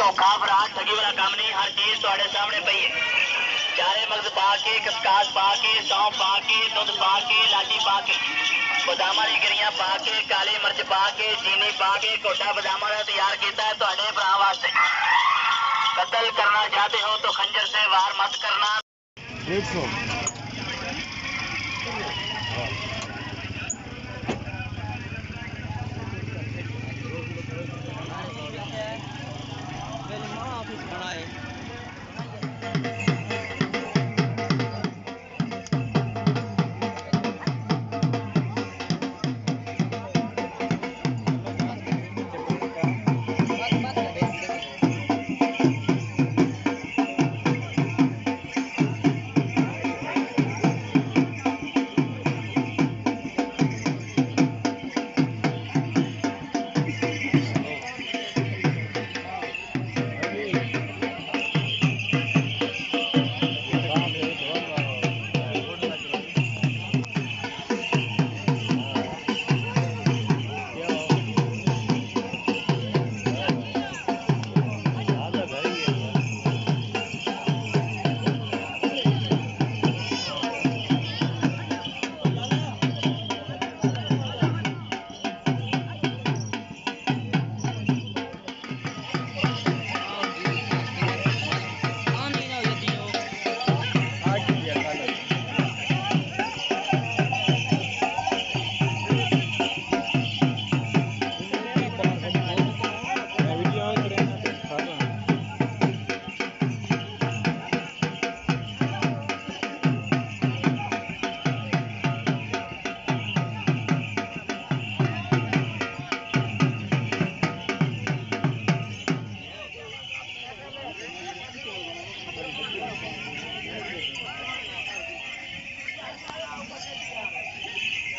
धोखा फराड ठगी वाला काम नहीं, हर चीज थोड़े सामने पई है। चारे मगज पा के, खसकास पा के, सौंफ पा के, दूध पा के, लाची पा के, बदामा दी गिरियां पा के, काली मिर्च पा के, चीनी पा के कोटा बदामा का तैयार किया है थोड़े भरा वास्ते। कत्ल करना चाहते हो तो खंजर से वार मत करना। 150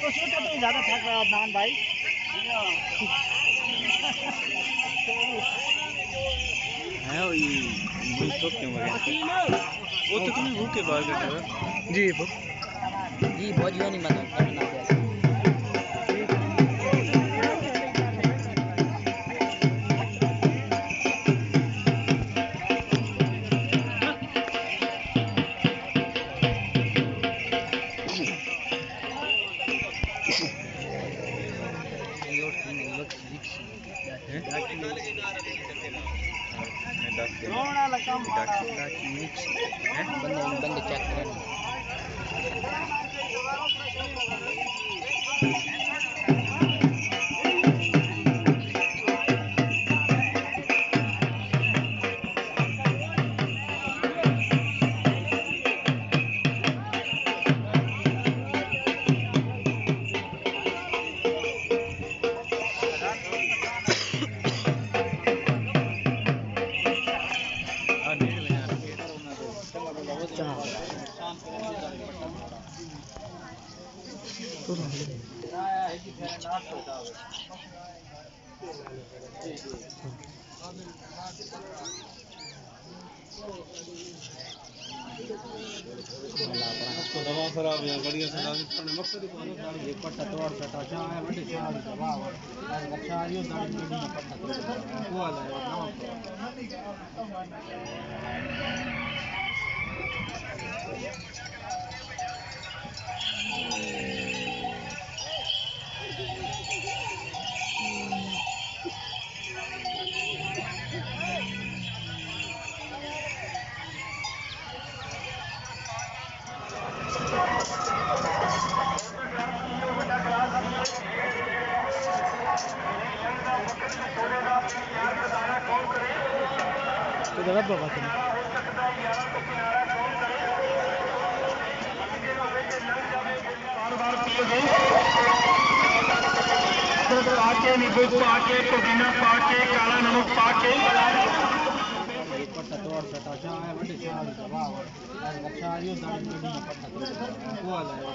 तो ज्यादा थक रहा अदनान भाई। है वो तो क्यों वो तो तुम्हें भूख के बाहर कर रहा जी बहुत नहीं मतलब बंदे चेक करें दवा खराब है बढ़िया से मकसद एक पट्टा तोड़ सटा चाहे बड़ी चाल दवा अच्छा यो दान बड़ी पट्टा वो आ तो गलत बात है पाके नींबू पाके पुदीना पाके काला नमक पाके पट्टा तोड़ सटा चाहे बड़ी चाल दवा अच्छा यो दान बड़ी पट्टा वो आ जाए